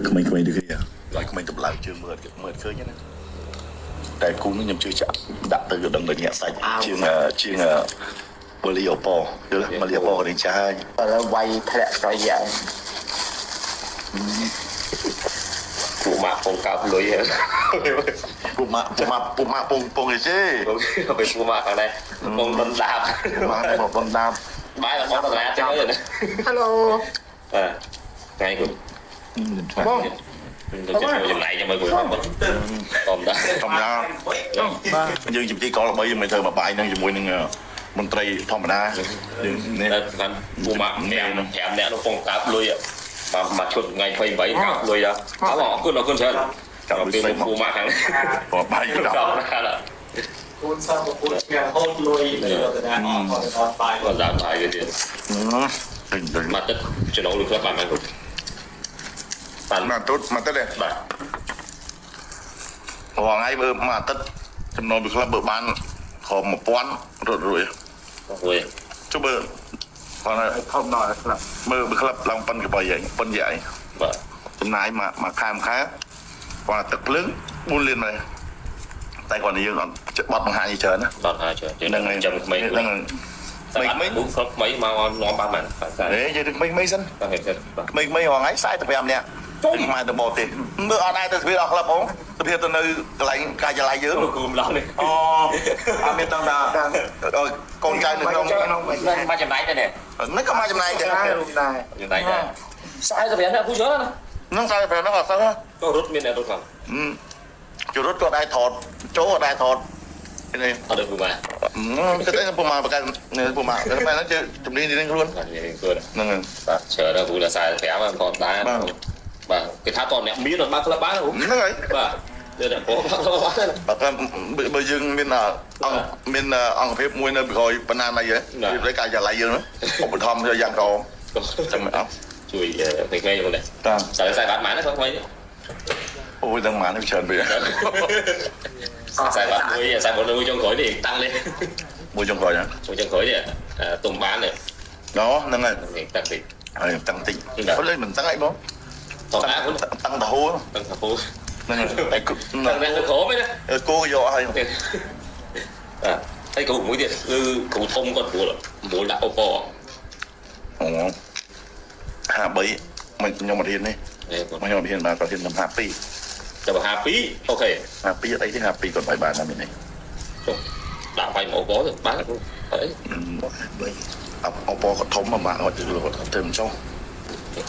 ក្មេងៗដូចគ្នាហើយក្មេងតម្លើងជើងមើលឃើញណាតែគូនោះខ្ញុំជឿចាក់ដាក់ទៅដឹងតែញាក់សាច់ជាងម៉ាលីអូប៉ូយល់ម៉ាលីអូប៉ូក៏នឹងចាស់ហើយឥឡូវវាយធ្លាក់ស្រ័យយ៉ាងពួកម៉ាក់ពងកោបលុយពួកម៉ាក់ពងអីទេពេលពួកម៉ាក់ខាងនេះពងដុនដាបម៉ាក់មកដុនដាបបាយរបស់តារាចឹងទៅ Hello ថ្ងៃគូបងទៅចំណាយចាំមើលគូបងធម្មតាបាទយើងជាពិធីកល3យើងមិនធ្វើមកបាយនឹងជាមួយនឹងមន្ត្រីធម្មតាយើងនេះគាត់ពួកម៉ាក់5នាក់នោះពងកោបលុយមកឈុតថ្ងៃ28កោបលុយដល់អរគុណច្រើនចាំពេលពួកម៉ាក់ខាងនេះបងបាយដល់គូនសាប់គូនញ៉ាំហូតលុយទៅតាអត់បាយគាត់ដាក់បាយទៀតមកទឹកចំណូលខ្លួនបានមកបានមកទឹកទេបាទបងថ្ងៃមើលមកទឹកចំណូលពីក្លឹបបើបានខំ1000រត់រួយចុះបើគាត់ធំដល់ក្លឹបមើលក្លឹបឡើងប៉ុនកបីហ្នឹងប៉ុនយាយបាទចំណាយមកខែគាត់ទឹកភ្លើង4លានមកតែគាត់យើងអត់បត់បង្ហាញច្រើនណាបត់បង្ហាញច្រើនហ្នឹងចាំថ្មីហ្នឹងថ្មីបុកស្រុកថ្មីមកនាំបានហ្នឹងហេយើងថ្មីសិនថ្មីរងថ្ងៃ45នាក់ជុំមកទៅបោទេមើលអត់ដែរទៅស្វីដល់ក្លឹបបងទៅភាពទៅនៅកន្លែងកាយឡាយយើងគូម្ដងនេះអូអត់មានតាំងតាកូនចៅនៅក្នុងមកចំណាយទៅនេះហ្នឹងក៏មកចំណាយដែរចំណាយដែរ45នាក់ពូច្រើនណាហ្នឹង45នាក់អត់សោះក៏រត់មានអ្នករត់ផងជួរត់ក៏ដែរថតចូលក៏ដែរថតនេះអត់đượcពូម៉ាទៅតែពូម៉ាប្រកាន់ពូម៉ាតែហ្នឹងជាជំនាញរៀងខ្លួនហ្នឹងបាទច្រើនដល់ពូដល់45មកគាត់ដែរបាទគេថាតអ្នកមានអត់មកក្លឹបបានហ្នឹងហើយបាទទៅតែបងបាទបើយើងមានអង្គភាពមួយនៅក្រោយបណ្ណាណៃហ៎វាកាយចាឡៃយើងឧបត្ថម្ភយ៉ាងកោចាំអត់ជួយពេកៗហ្នឹងដែរតាមតែបាត់ម៉ានណាគាត់ថ្មីអូយដឹងម៉ាននេះច្រើនពេកតែបាត់មួយចុងក្រោយនេះតាំងលេមួយចុងក្រោយនេះទុំបាននេះហ្នឹងហើយតាំងតិចហើយតាំងតិចគាត់លេងមិនតាំងអីបងតាំងតាហូហ្នឹងតែគូក្រមណាគូយកឲ្យហើយគូមួយទៀតគឺគូធំគាត់ព្រោះដាក់អូប៉ូអូ53មិនខ្ញុំមករៀននេះខ្ញុំរៀនបានគាត់រៀន52តែ52អូខេ52អីទេ52គាត់បាយបានតែមាននេះដាក់បាយអូប៉ូទៅបានអីអូប៉ូគាត់ធំមកអត់ទៅធ្វើមិនចុះ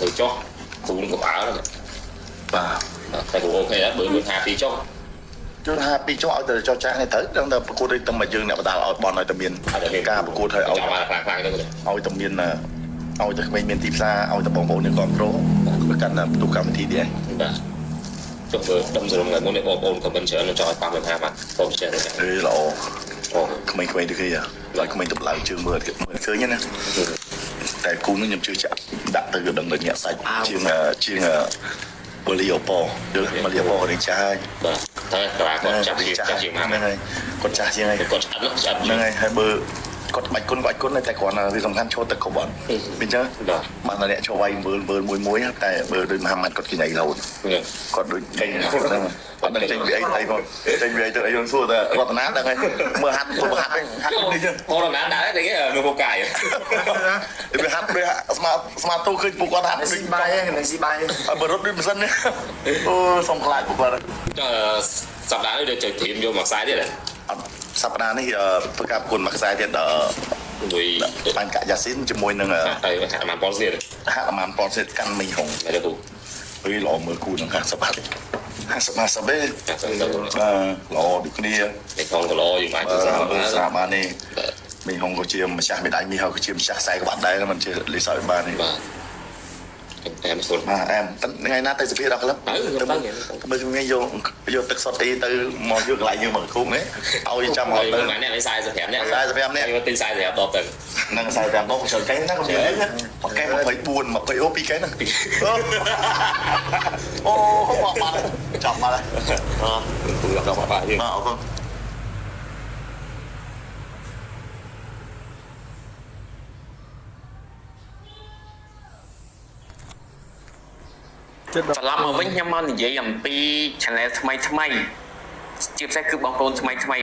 ទៅចុះគូនឹងក្បាលហ្នឹងបាទតែអូខេដែរបើ52ចុះជួយ52ចុះឲ្យទៅចុះចាស់នេះត្រូវដឹងតែប្រកួតឲ្យតែមកយើងអ្នកបដាល់ឲ្យបនឲ្យតែមានការប្រកួតឲ្យខ្លាំងៗទៅឲ្យតែមានឲ្យតែក្មេងមានទីផ្សារឲ្យតែបងប្អូនយើងគ្រប់គ្រងគឺកាន់តែទូកម្មវិធីនេះបាទចុះបើដំសរងថ្ងៃមុននេះបងប្អូនខមមិនច្រើនចង់ឲ្យតាម55បាទសូមជឿទេល្អក្មេងៗដូចគ្នាឲ្យក្មេងតម្លើងជើងមើលឃើញណាតែគូនោះខ្ញុំជឿចាក់ដាក់ទៅដឹងតែញាក់សាច់ជាងម៉ាលីអូប៉ូយល់ម៉ាលីអូប៉ូក៏នឹងចាស់ហើយបាទតែគាត់ចាស់ជាងម៉ាក់ហ្នឹងហើយគាត់ចាស់ជាងហើយគាត់ឆ្អិនហ្នឹងហើយបើគាត់បាច់គុណតែគាត់វាសំខាន់ឈរទឹកគ្រប់អត់អញ្ចឹងបានតែអ្នកចូលវាយមើលមួយតែបើដូចមហាម៉ាត់គាត់គិញអីរហូតគាត់ដូចចេញហ្នឹងអត់ដឹងចេញពីអីផងចេញពីអីទៅអីហ្នឹងសួរតែរតនាដឹងហើយមើលហាត់នេះបងរតនាដែរតែគេនៅពុកកាយវាហាត់ដូចស្មាតទូឃើញពួកគាត់ហាត់ស៊ីបាយហ្នឹងស៊ីបាយហើយបើរត់ដូចម៉ាស៊ីននេះអូសុំខ្លាចពួកគាត់សប្តាហ៍នេះទៅត្រៀមយកមកខ្សែទៀតហ៎អត់សប្តាហ៍នេះធ្វើការប្រគួតមួយខ្សែទៀតមួយបាញ់កាក់យ៉ាស៊ីនជាមួយនឹងហាក់អាម៉ានប៉ុលសេតកាន់មីហុងតែទៅអីល្អមើលគូនឹង50ទេល្អដូចគ្នាមីហុងក៏ល្អយូរមកទៅស្រាប់បាននេះមីហុងក៏ជាម្ចាស់មេដាយមីហុងក៏ជាម្ចាស់ខ្សែក្បាត់ដែរមិនជាលេសឲ្យបាននេះអែមសុទ្ធអែមថ្ងៃណាទៅសភាដល់ក្លឹបទៅមើលថ្ងៃយកទឹកសុទ្ធអីទៅមកយកកន្លែងយើងមកគុំនេះឲ្យចាំឲ្យទៅថ្ងៃនេះ45នាក់យកទិញ45ដបទៅហ្នឹង45ដបច្រើនកែណាក៏មានកែ24 20អូ2កែណាអូមកបាត់ចាប់បាត់ហើយចាប់បាត់យើងអរគុណ ច្រឡំមកវិញខ្ញុំមកនិយាយអំពី channel ថ្មីជាពិសេសគឺបងប្អូនថ្មី